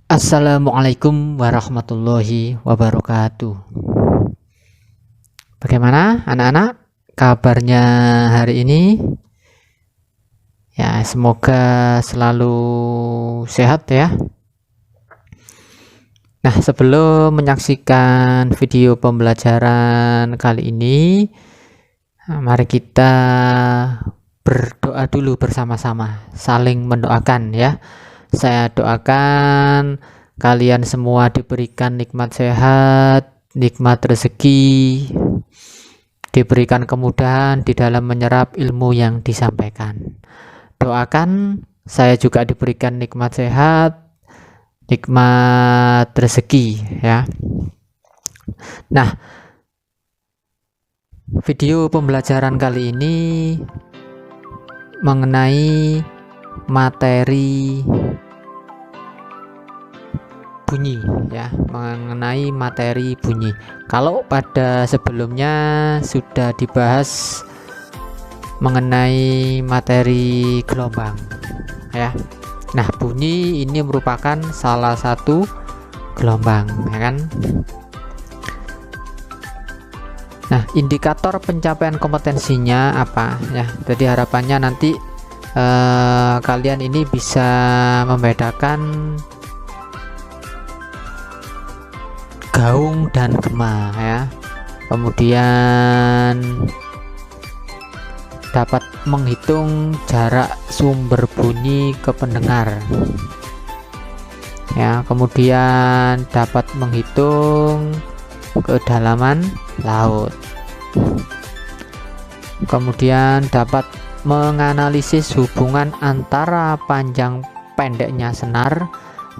Assalamualaikum warahmatullahi wabarakatuh. Bagaimana anak-anak kabarnya hari ini? Ya, semoga selalu sehat ya. Nah, sebelum menyaksikan video pembelajaran kali ini, mari kita berdoa dulu bersama-sama, saling mendoakan ya. Saya doakan kalian semua diberikan nikmat sehat, nikmat rezeki, diberikan kemudahan di dalam menyerap ilmu yang disampaikan. Doakan saya juga diberikan nikmat sehat, nikmat rezeki ya. Nah, video pembelajaran kali ini mengenai materi bunyi ya, mengenai materi bunyi. Kalau pada sebelumnya sudah dibahas mengenai materi gelombang ya. Nah, bunyi ini merupakan salah satu gelombang ya kan. Nah, indikator pencapaian kompetensinya apa ya. Jadi harapannya nanti kalian ini bisa membedakan gaung dan gema ya. Kemudian dapat menghitung jarak sumber bunyi ke pendengar ya. Kemudian dapat menghitung kedalaman laut. Kemudian dapat menganalisis hubungan antara panjang pendeknya senar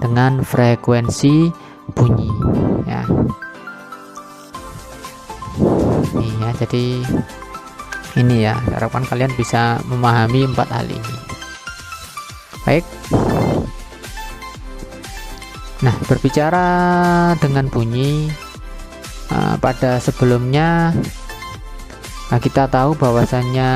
dengan frekuensi bunyi ya. Nih ya, jadi ini ya, harapan kalian bisa memahami 4 hal ini. Baik. Nah, berbicara dengan bunyi, pada sebelumnya kita tahu bahwasannya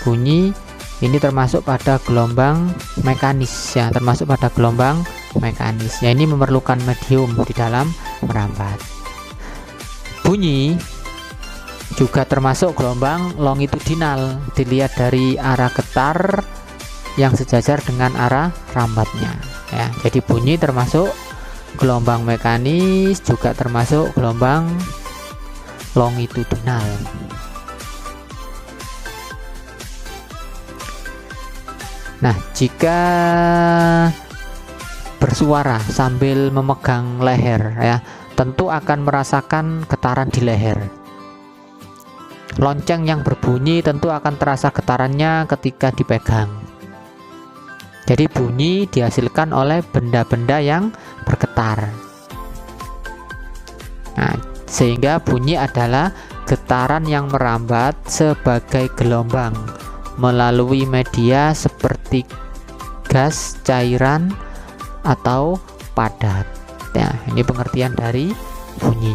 bunyi ini termasuk pada gelombang mekanis ya, termasuk pada gelombang mekanis ya. Ini memerlukan medium di dalam merambat. Bunyi juga termasuk gelombang longitudinal, dilihat dari arah getar yang sejajar dengan arah rambatnya ya. Jadi bunyi termasuk gelombang mekanis, juga termasuk gelombang longitudinal. Nah, jika bersuara sambil memegang leher ya, tentu akan merasakan getaran di leher. Lonceng yang berbunyi tentu akan terasa getarannya ketika dipegang. Jadi bunyi dihasilkan oleh benda-benda yang bergetar. Nah, sehingga bunyi adalah getaran yang merambat sebagai gelombang melalui media seperti gas, cairan, atau padat. Ya, ini pengertian dari bunyi.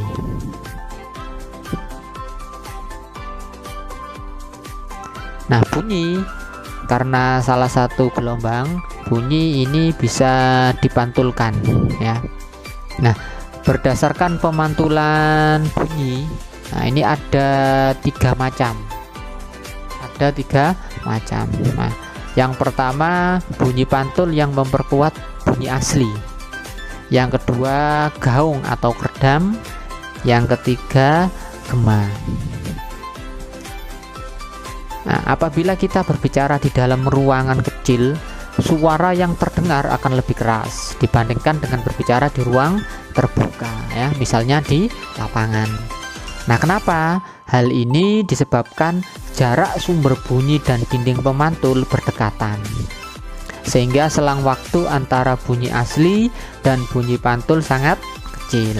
Nah, bunyi karena salah satu gelombang, bunyi ini bisa dipantulkan ya. Nah, berdasarkan pemantulan bunyi, nah ini ada 3 macam. Ada 3 macam. Nah, yang pertama bunyi pantul yang memperkuat bunyi asli. Yang kedua gaung atau kerdam. Yang ketiga gema. Nah, apabila kita berbicara di dalam ruangan kecil, suara yang terdengar akan lebih keras dibandingkan dengan berbicara di ruang terbuka ya, misalnya di lapangan. Nah, kenapa? Hal ini disebabkan jarak sumber bunyi dan dinding pemantul berdekatan, sehingga selang waktu antara bunyi asli dan bunyi pantul sangat kecil.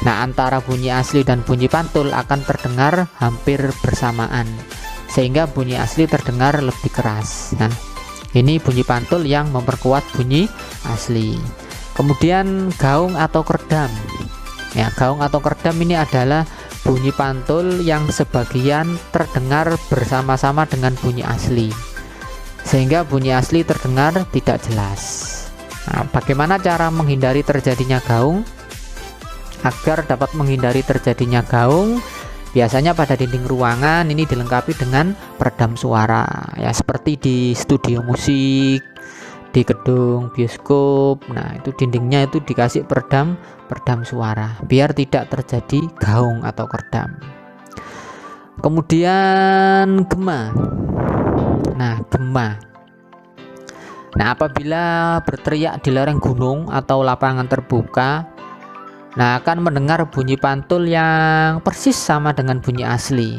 Nah, antara bunyi asli dan bunyi pantul akan terdengar hampir bersamaan, sehingga bunyi asli terdengar lebih keras. Nah, ini bunyi pantul yang memperkuat bunyi asli. Kemudian gaung atau kerdam. Ya, gaung atau kerdam ini adalah bunyi pantul yang sebagian terdengar bersama-sama dengan bunyi asli, sehingga bunyi asli terdengar tidak jelas. Nah, bagaimana cara menghindari terjadinya gaung? Agar dapat menghindari terjadinya gaung, biasanya pada dinding ruangan ini dilengkapi dengan peredam suara ya, seperti di studio musik, di gedung bioskop. Nah, itu dindingnya itu dikasih peredam suara biar tidak terjadi gaung atau kerdam. Kemudian gema. Nah, gema. Nah, apabila berteriak di lereng gunung atau lapangan terbuka, nah akan mendengar bunyi pantul yang persis sama dengan bunyi asli.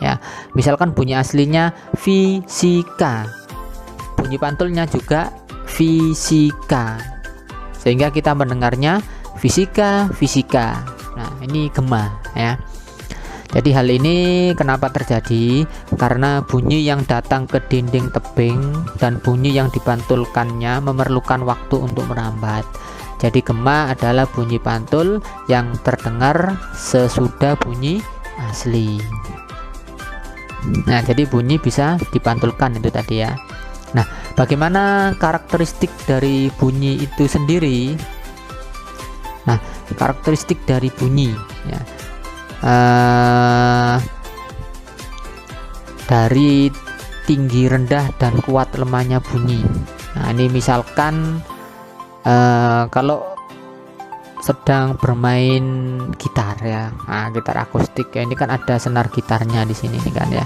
Ya, misalkan bunyi aslinya fisika, bunyi pantulnya juga fisika, sehingga kita mendengarnya fisika. Nah, ini gema ya. Jadi hal ini kenapa terjadi? Karena bunyi yang datang ke dinding tebing dan bunyi yang dipantulkannya memerlukan waktu untuk merambat. Jadi gema adalah bunyi pantul yang terdengar sesudah bunyi asli. Nah, jadi bunyi bisa dipantulkan itu tadi ya. Nah, bagaimana karakteristik dari bunyi itu sendiri? Nah, karakteristik dari bunyi ya. Dari tinggi, rendah, dan kuat lemahnya bunyi. Nah, ini misalkan kalau sedang bermain gitar ya, nah, gitar akustik ya, ini kan ada senar gitarnya di sini nih kan ya.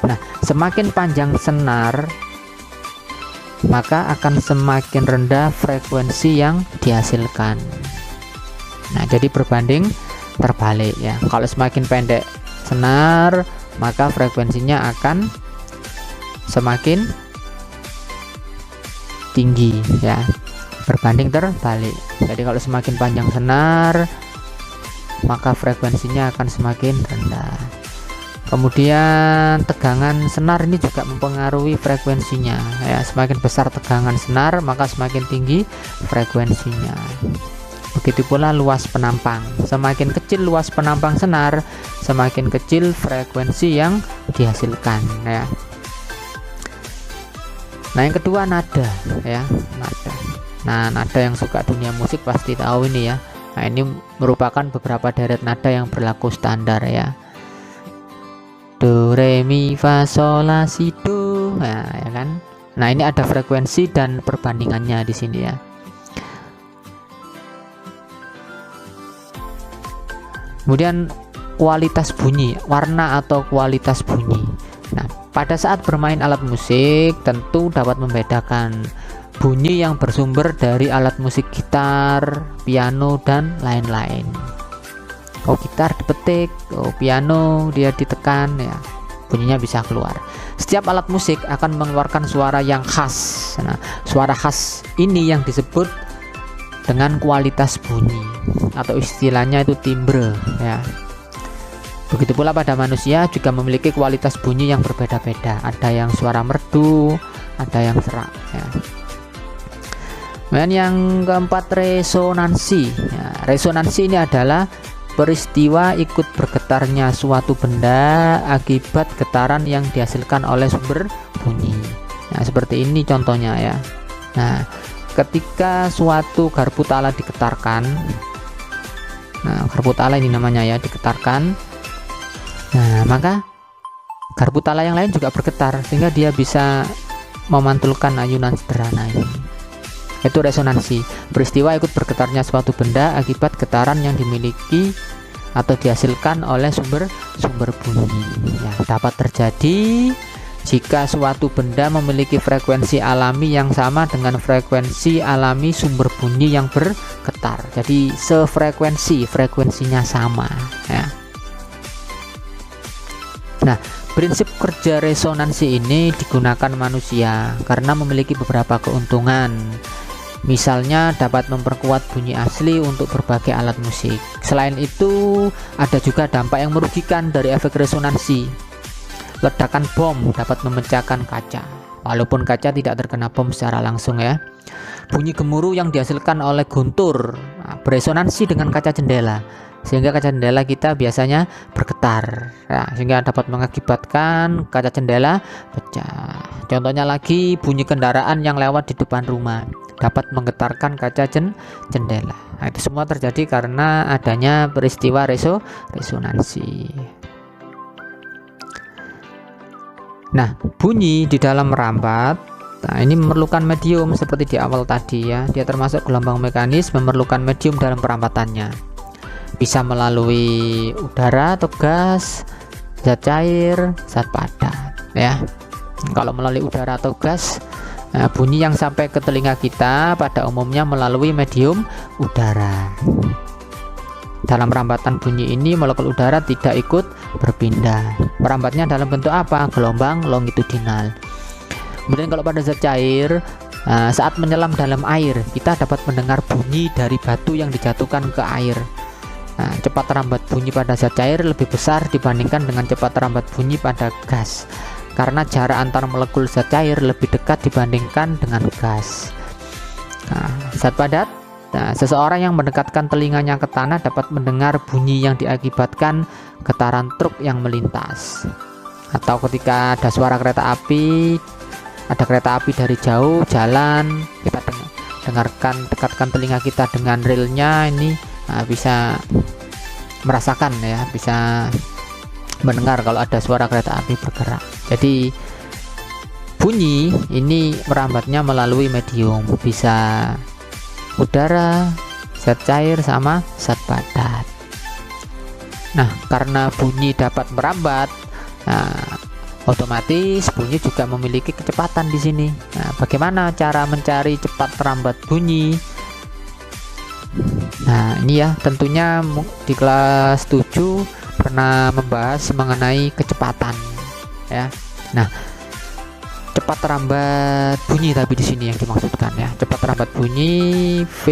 Nah, semakin panjang senar maka akan semakin rendah frekuensi yang dihasilkan. Nah, jadi berbanding terbalik ya. Kalau semakin pendek senar maka frekuensinya akan semakin tinggi ya, berbanding terbalik. Jadi kalau semakin panjang senar maka frekuensinya akan semakin rendah. Kemudian tegangan senar ini juga mempengaruhi frekuensinya ya. Semakin besar tegangan senar maka semakin tinggi frekuensinya. Begitu pula luas penampang. Semakin kecil luas penampang senar, semakin kecil frekuensi yang dihasilkan ya. Nah, yang kedua nada ya, nada. Nah, nada yang suka dunia musik pasti tahu ini ya. Nah, ini merupakan beberapa deret nada yang berlaku standar ya. Do, re, mi, fa, sol, la, si, do. Nah, ya kan. Nah, ini ada frekuensi dan perbandingannya di sini ya. Kemudian kualitas bunyi, warna atau kualitas bunyi. Nah, pada saat bermain alat musik tentu dapat membedakan bunyi yang bersumber dari alat musik gitar, piano, dan lain-lain. Oh, gitar dipetik, oh piano dia ditekan ya, bunyinya bisa keluar. Setiap alat musik akan mengeluarkan suara yang khas. Nah, suara khas ini yang disebut dengan kualitas bunyi atau istilahnya itu timbre ya. Begitu pula pada manusia juga memiliki kualitas bunyi yang berbeda-beda. Ada yang suara merdu, ada yang serak ya. Kemudian yang keempat, resonansi ya. Resonansi ini adalah peristiwa ikut bergetarnya suatu benda akibat getaran yang dihasilkan oleh sumber bunyi. Nah, seperti ini contohnya ya. Nah, ketika suatu garpu tala digetarkan, nah garpu tala ini namanya ya, digetarkan, nah maka garpu tala yang lain juga bergetar sehingga dia bisa memantulkan ayunan sederhana ini. Itu resonansi, peristiwa ikut bergetarnya suatu benda akibat getaran yang dimiliki atau dihasilkan oleh sumber bunyi ya. Dapat terjadi jika suatu benda memiliki frekuensi alami yang sama dengan frekuensi alami sumber bunyi yang bergetar. Jadi frekuensinya sama ya. Nah, prinsip kerja resonansi ini digunakan manusia karena memiliki beberapa keuntungan. Misalnya dapat memperkuat bunyi asli untuk berbagai alat musik. Selain itu, ada juga dampak yang merugikan dari efek resonansi. Ledakan bom dapat memecahkan kaca, walaupun kaca tidak terkena bom secara langsung ya. Bunyi gemuruh yang dihasilkan oleh guntur beresonansi dengan kaca jendela. sehingga kaca jendela kita biasanya bergetar, ya, sehingga dapat mengakibatkan kaca jendela pecah. Contohnya lagi, bunyi kendaraan yang lewat di depan rumah dapat menggetarkan kaca jendela. Nah, itu semua terjadi karena adanya peristiwa resonansi. Nah, bunyi di dalam merambat, nah ini memerlukan medium seperti di awal tadi ya. Dia termasuk gelombang mekanis, memerlukan medium dalam perambatannya. Bisa melalui udara atau gas, zat cair, zat padat ya. Kalau melalui udara atau gas, nah, bunyi yang sampai ke telinga kita pada umumnya melalui medium udara. Dalam rambatan bunyi ini molekul udara tidak ikut berpindah. Merambatnya dalam bentuk apa? Gelombang longitudinal. Kemudian kalau pada zat cair, saat menyelam dalam air, kita dapat mendengar bunyi dari batu yang dijatuhkan ke air. Cepat rambat bunyi pada zat cair lebih besar dibandingkan dengan cepat rambat bunyi pada gas, karena jarak antar molekul zat cair lebih dekat dibandingkan dengan gas. Zat padat, seseorang yang mendekatkan telinganya ke tanah dapat mendengar bunyi yang diakibatkan getaran truk yang melintas. Atau ketika ada suara kereta api, ada kereta api dari jauh jalan, kita dekatkan telinga kita dengan relnya, ini bisa merasakan ya, bisa mendengar kalau ada suara kereta api bergerak. Jadi bunyi ini merambatnya melalui medium, bisa udara, zat cair, sama zat padat. Nah, karena bunyi dapat merambat, otomatis bunyi juga memiliki kecepatan di sini. Nah, bagaimana cara mencari cepat merambat bunyi? Nah, ini ya, tentunya di kelas 7 pernah membahas mengenai kecepatan ya. Nah, cepat rambat bunyi tapi di sini yang dimaksudkan ya. Cepat rambat bunyi V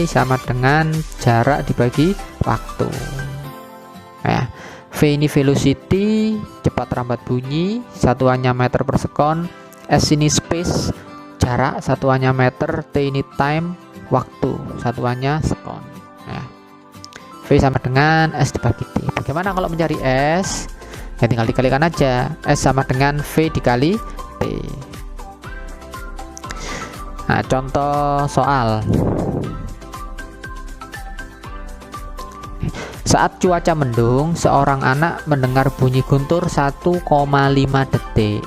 sama dengan jarak dibagi waktu. Ya. V ini velocity, cepat rambat bunyi, satuannya meter per sekon. S ini space, jarak, satuannya meter. T ini time, waktu, satuannya sekon. Ya. V sama dengan S dibagi T. Bagaimana kalau mencari S? Ya tinggal dikalikan aja. S sama dengan V dikali T. Nah, contoh soal. Saat cuaca mendung, seorang anak mendengar bunyi guntur 1,5 detik.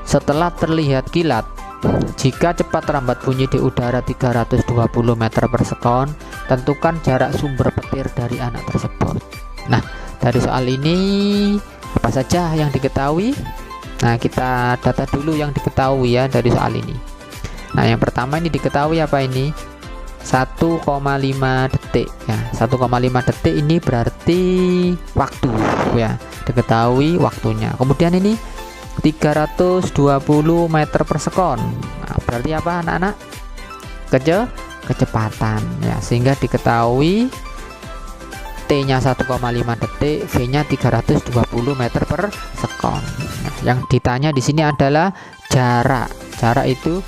Setelah terlihat kilat, jika cepat rambat bunyi di udara 320 meter per sekon, tentukan jarak sumber petir dari anak tersebut. Nah, dari soal ini apa saja yang diketahui? Nah, kita data dulu yang diketahui ya dari soal ini. Nah, yang pertama ini diketahui apa ini? 1,5 detik ya. 1,5 detik ini berarti waktu ya. Diketahui waktunya. Kemudian ini 320 meter per sekon. Nah, berarti apa anak-anak? Kecepatan ya, sehingga diketahui T-nya 1,5 detik, V-nya 320 meter per sekon. Nah, yang ditanya di sini adalah jarak. Jarak itu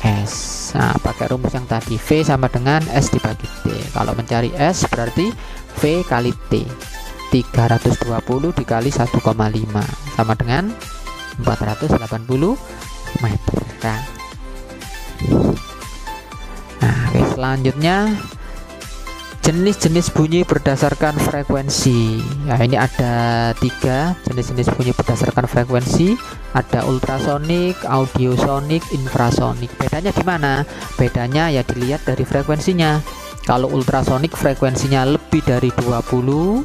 S. Nah, pakai rumus yang tadi, V sama dengan S dibagi T. Kalau mencari S berarti V kali T. 320 dikali 1,5 sama dengan 480 meter. Nah, oke, selanjutnya jenis-jenis bunyi berdasarkan frekuensi. Ya, ini ada 3 jenis-jenis bunyi berdasarkan frekuensi. Ada ultrasonik, audiosonik, infrasonik. Bedanya di mana? Bedanya ya dilihat dari frekuensinya. Kalau ultrasonik frekuensinya lebih dari 20,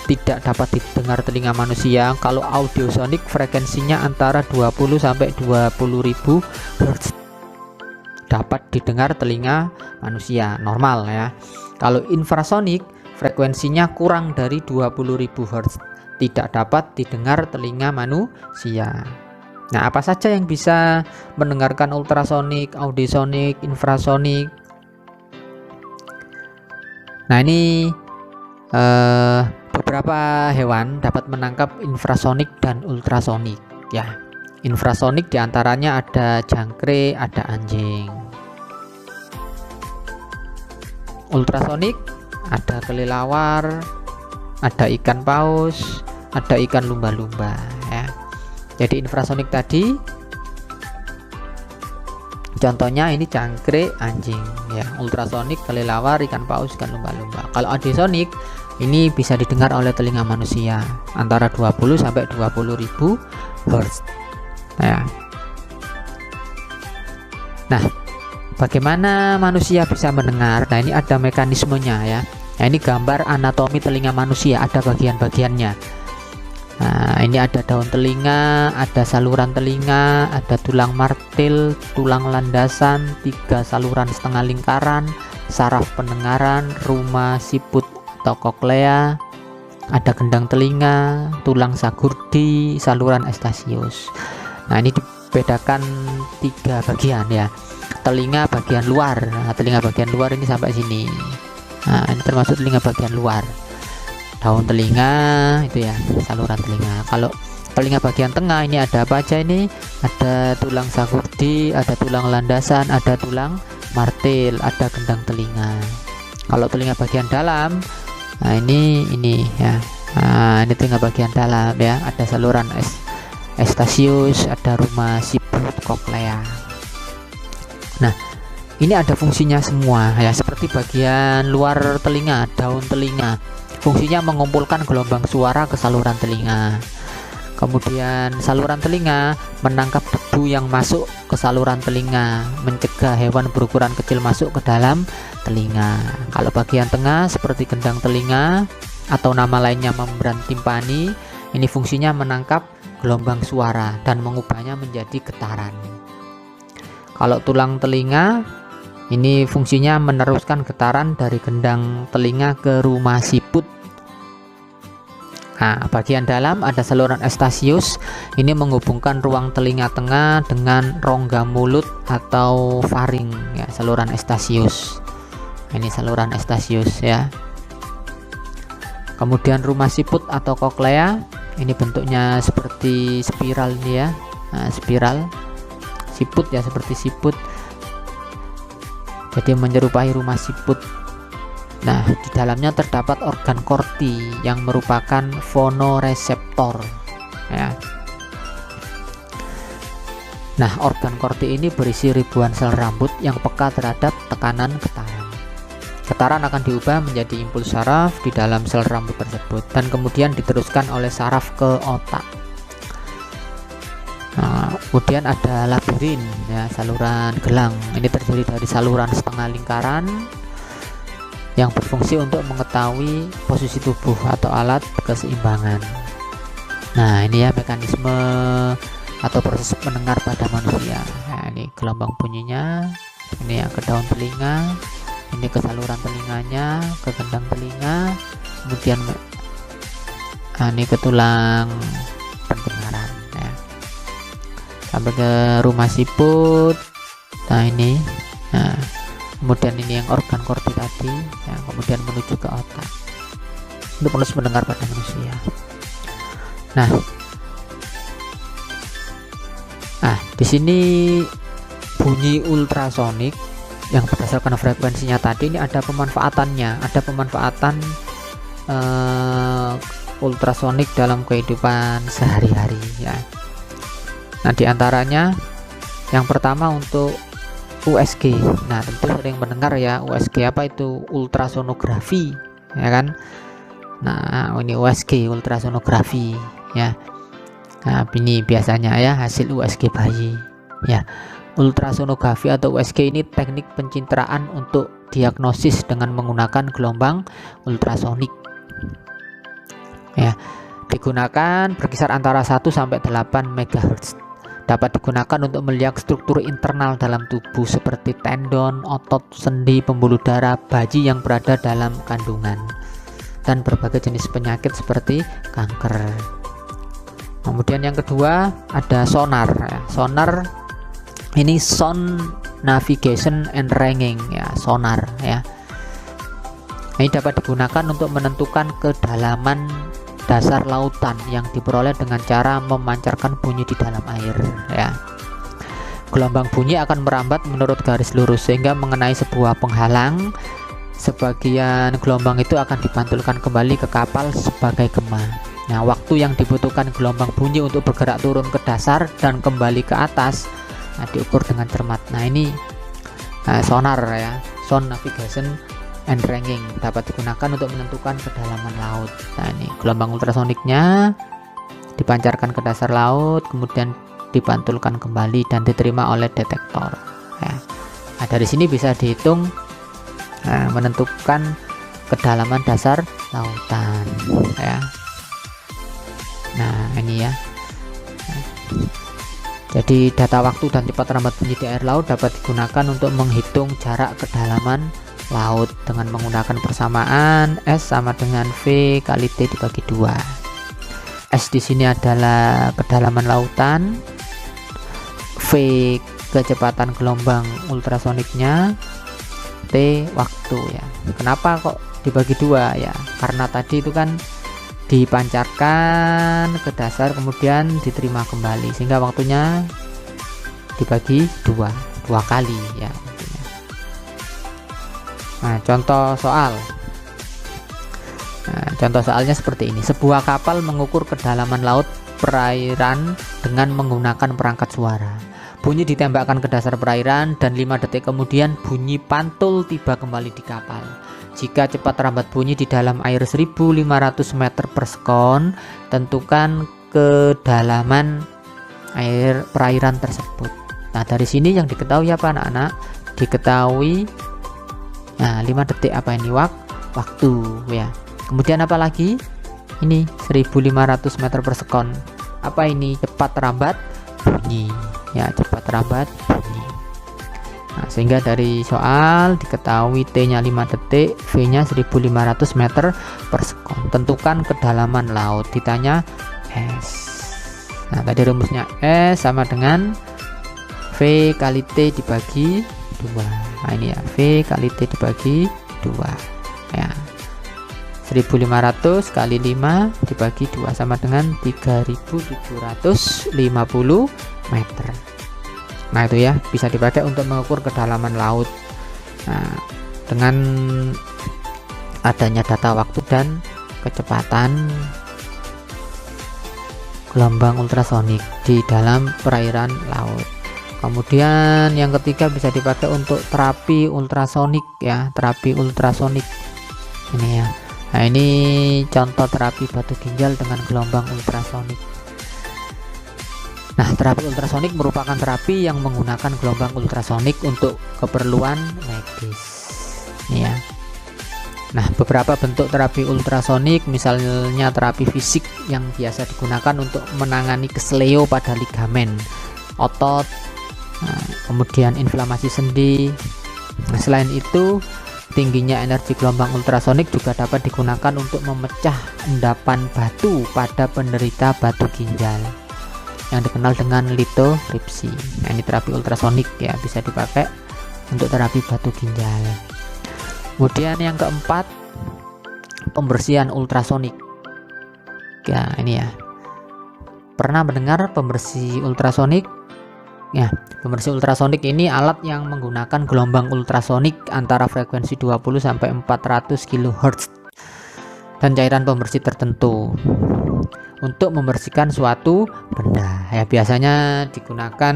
tidak dapat didengar telinga manusia. Kalau audiosonik frekuensinya antara 20 sampai 20.000 Hz, dapat didengar telinga manusia normal ya. Kalau infrasonik frekuensinya kurang dari 20.000 Hz, tidak dapat didengar telinga manusia. Nah, apa saja yang bisa mendengarkan ultrasonik, audiosonik, infrasonik? Nah, ini beberapa hewan dapat menangkap infrasonik dan ultrasonik ya. Infrasonik diantaranya ada jangkrik, ada anjing. Ultrasonik ada kelelawar, ada ikan paus, ada ikan lumba-lumba ya. Jadi infrasonik tadi contohnya ini jangkrik, anjing ya. Ultrasonik kelelawar, ikan paus, ikan lumba-lumba. Kalau adisonik ini bisa didengar oleh telinga manusia antara 20 sampai 20.000 Hz ya. Nah, bagaimana manusia bisa mendengar? Nah, ini ada mekanismenya ya. Nah, ini gambar anatomi telinga manusia, ada bagian-bagiannya. Nah, ini ada daun telinga, ada saluran telinga, ada tulang martil, tulang landasan, 3 saluran setengah lingkaran, saraf pendengaran, rumah siput atau koklea, ada gendang telinga, tulang sagurdi, saluran estasius. Nah, ini dibedakan 3 bagian ya. Telinga bagian luar. Nah, telinga bagian luar ini sampai sini. Nah, ini termasuk telinga bagian luar. Daun telinga itu ya, saluran telinga. Kalau telinga bagian tengah ini ada apa aja ini? Ada tulang sagurdi, ada tulang landasan, ada tulang martil, ada gendang telinga. Kalau telinga bagian dalam, nah ini ya. Nah, ini telinga bagian dalam ya, ada saluran estasius, ada rumah siput, koklea. Nah, ini ada fungsinya semua ya, seperti bagian luar telinga, daun telinga. Fungsinya mengumpulkan gelombang suara ke saluran telinga. Kemudian saluran telinga menangkap debu yang masuk ke saluran telinga, mencegah hewan berukuran kecil masuk ke dalam telinga. Kalau bagian tengah seperti gendang telinga atau nama lainnya membran timpani, ini fungsinya menangkap gelombang suara dan mengubahnya menjadi getaran. Kalau tulang telinga ini fungsinya meneruskan getaran dari gendang telinga ke rumah siput. Nah, bagian dalam ada saluran estasius. Ini menghubungkan ruang telinga tengah dengan rongga mulut atau faring ya, saluran estasius. Ini saluran estasius ya. Kemudian rumah siput atau koklea, ini bentuknya seperti spiral ini ya. Nah, spiral siput ya, seperti siput. Jadi menyerupai rumah siput. Nah, di dalamnya terdapat organ korti yang merupakan fonoreseptor ya. Nah, organ korti ini berisi ribuan sel rambut yang peka terhadap tekanan getaran. Getaran akan diubah menjadi impuls saraf di dalam sel rambut tersebut dan kemudian diteruskan oleh saraf ke otak. Nah, kemudian ada labirin ya, saluran gelang. Ini terdiri dari saluran setengah lingkaran yang berfungsi untuk mengetahui posisi tubuh atau alat keseimbangan. Nah, ini ya mekanisme atau proses mendengar pada manusia. Nah, ini gelombang bunyinya, ini yang ke daun telinga, ini ke saluran telinganya, ke gendang telinga, kemudian ini ke tulang pendengaran ya, sampai ke rumah siput. Nah, ini nah, kemudian ini yang organ korti tadi ya, kemudian menuju ke otak untuk proses mendengar pada manusia. Nah, di sini bunyi ultrasonik yang berdasarkan frekuensinya tadi ini ada pemanfaatannya, ada pemanfaatan ultrasonik dalam kehidupan sehari-hari ya. Nah, diantaranya yang pertama untuk USG. Nah, tentu sering mendengar ya USG, apa itu? Ultrasonografi ya kan. Nah, ini USG, ultrasonografi ya. Nah, ini biasanya ya hasil USG bayi ya. Ultrasonografi atau USG ini teknik pencitraan untuk diagnosis dengan menggunakan gelombang ultrasonik ya. Digunakan berkisar antara 1 sampai 8 MHz. Dapat digunakan untuk melihat struktur internal dalam tubuh seperti tendon, otot, sendi, pembuluh darah bayi yang berada dalam kandungan dan berbagai jenis penyakit seperti kanker. Kemudian yang kedua ada sonar ya. Sonar ini sound navigation and ranging ya, sonar ya. Ini dapat digunakan untuk menentukan kedalaman dasar lautan yang diperoleh dengan cara memancarkan bunyi di dalam air ya. Gelombang bunyi akan merambat menurut garis lurus sehingga mengenai sebuah penghalang sebagian gelombang itu akan dipantulkan kembali ke kapal sebagai gema. Nah, waktu yang dibutuhkan gelombang bunyi untuk bergerak turun ke dasar dan kembali ke atas, nah, diukur dengan cermat. Nah, ini sonar ya, sound navigation and ranking, dapat digunakan untuk menentukan kedalaman laut. Nah, ini gelombang ultrasoniknya dipancarkan ke dasar laut, kemudian dipantulkan kembali dan diterima oleh detektor ya. Nah, dari sini bisa dihitung menentukan kedalaman dasar lautan ya. Nah, ini ya. Jadi data waktu dan cepat rambat bunyi di air laut dapat digunakan untuk menghitung jarak kedalaman laut dengan menggunakan persamaan S sama dengan V kali T dibagi 2. S di sini adalah kedalaman lautan, V kecepatan gelombang ultrasoniknya, T waktu ya. Kenapa kok dibagi 2 ya? Karena tadi itu kan dipancarkan ke dasar kemudian diterima kembali, sehingga waktunya dibagi 2 kali ya. Nah, contoh soal. Nah, contoh soalnya seperti ini. Sebuah kapal mengukur kedalaman laut perairan dengan menggunakan perangkat suara. Bunyi ditembakkan ke dasar perairan dan 5 detik kemudian bunyi pantul tiba kembali di kapal. Jika cepat rambat bunyi di dalam air 1500 meter per sekon, tentukan kedalaman air perairan tersebut. Nah, dari sini yang diketahui apa anak-anak? Diketahui 5 detik apa ini waktu ya. Kemudian apa lagi? Ini 1500 meter per sekon. Apa ini? Cepat rambat bunyi ya, cepat rambat bunyi. Nah, sehingga dari soal diketahui T-nya 5 detik, V-nya 1500 meter per sekon. Tentukan kedalaman laut, ditanya S. Nah, tadi rumusnya S sama dengan V kali T dibagi 2. Nah, ini ya, V kali T dibagi 2 ya. 1500 kali 5 dibagi 2 sama dengan 3750 meter. Nah, itu ya, bisa dipakai untuk mengukur kedalaman laut. Nah, dengan adanya data waktu dan kecepatan gelombang ultrasonik di dalam perairan laut. Kemudian yang ketiga bisa dipakai untuk terapi ultrasonik ya, terapi ultrasonik ini ya. Nah, ini contoh terapi batu ginjal dengan gelombang ultrasonik. Nah, terapi ultrasonik merupakan terapi yang menggunakan gelombang ultrasonik untuk keperluan medis ini ya. Nah, beberapa bentuk terapi ultrasonik, misalnya terapi fisik yang biasa digunakan untuk menangani kesleo pada ligamen otot, kemudian inflamasi sendi. Nah, selain itu, tingginya energi gelombang ultrasonik juga dapat digunakan untuk memecah endapan batu pada penderita batu ginjal yang dikenal dengan litotripsi. Nah, ini terapi ultrasonik ya, bisa dipakai untuk terapi batu ginjal. Kemudian yang keempat, pembersihan ultrasonik ya, ini ya. Pernah mendengar pembersih ultrasonik? Ya, pembersih ultrasonik ini alat yang menggunakan gelombang ultrasonik antara frekuensi 20 sampai 400 kHz dan cairan pembersih tertentu untuk membersihkan suatu benda. Ya, biasanya digunakan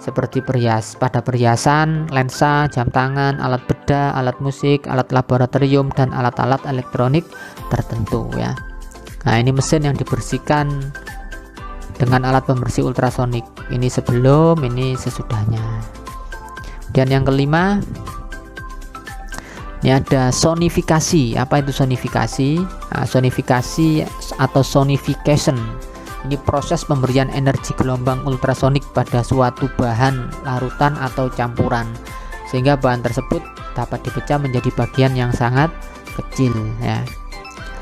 seperti pada perhiasan, lensa, jam tangan, alat bedah, alat musik, alat laboratorium dan alat-alat elektronik tertentu ya. Nah, ini mesin yang dibersihkan dengan alat pembersih ultrasonik. Ini sebelum, ini sesudahnya. Dan yang kelima, ini ada sonifikasi. Apa itu sonifikasi? Nah, sonifikasi atau sonification, ini proses pemberian energi gelombang ultrasonik pada suatu bahan larutan atau campuran, sehingga bahan tersebut dapat dipecah menjadi bagian yang sangat kecil ya.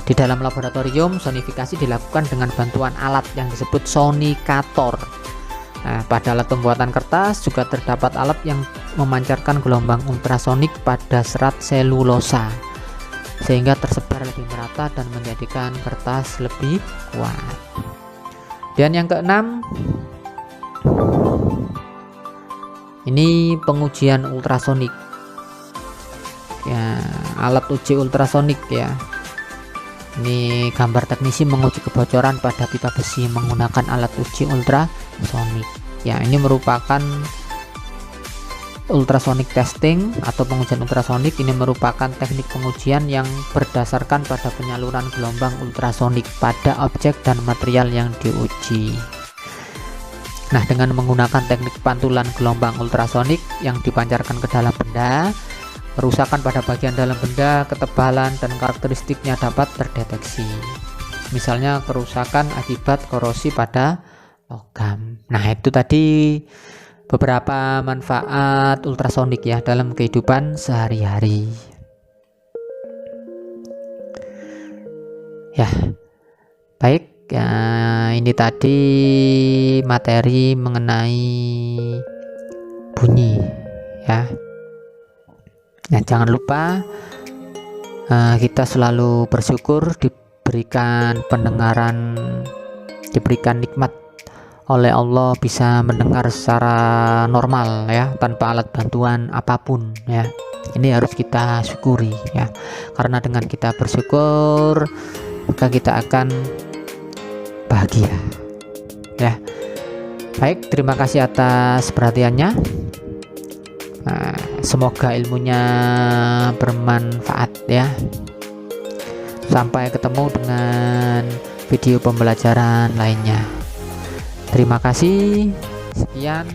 Di dalam laboratorium, sonifikasi dilakukan dengan bantuan alat yang disebut sonikator. Nah, pada alat pembuatan kertas juga terdapat alat yang memancarkan gelombang ultrasonik pada serat selulosa, sehingga tersebar lebih merata dan menjadikan kertas lebih kuat. Dan yang keenam, ini pengujian ultrasonik ya, alat uji ultrasonik ya. Ini gambar teknisi menguji kebocoran pada pipa besi menggunakan alat uji ultrasonik ya. Ini merupakan ultrasonic testing atau pengujian ultrasonik. Ini merupakan teknik pengujian yang berdasarkan pada penyaluran gelombang ultrasonik pada objek dan material yang diuji. Nah, dengan menggunakan teknik pantulan gelombang ultrasonik yang dipancarkan ke dalam benda, kerusakan pada bagian dalam benda, ketebalan dan karakteristiknya dapat terdeteksi. Misalnya kerusakan akibat korosi pada logam. Nah, itu tadi beberapa manfaat ultrasonik ya dalam kehidupan sehari-hari. Ya, baik ya, ini tadi materi mengenai bunyi ya. Nah, jangan lupa kita selalu bersyukur diberikan pendengaran, diberikan nikmat oleh Allah bisa mendengar secara normal ya, tanpa alat bantuan apapun ya. Ini harus kita syukuri ya, karena dengan kita bersyukur maka kita akan bahagia ya. Baik, terima kasih atas perhatiannya. Semoga ilmunya bermanfaat ya. Sampai ketemu dengan video pembelajaran lainnya. Terima kasih. Sekian.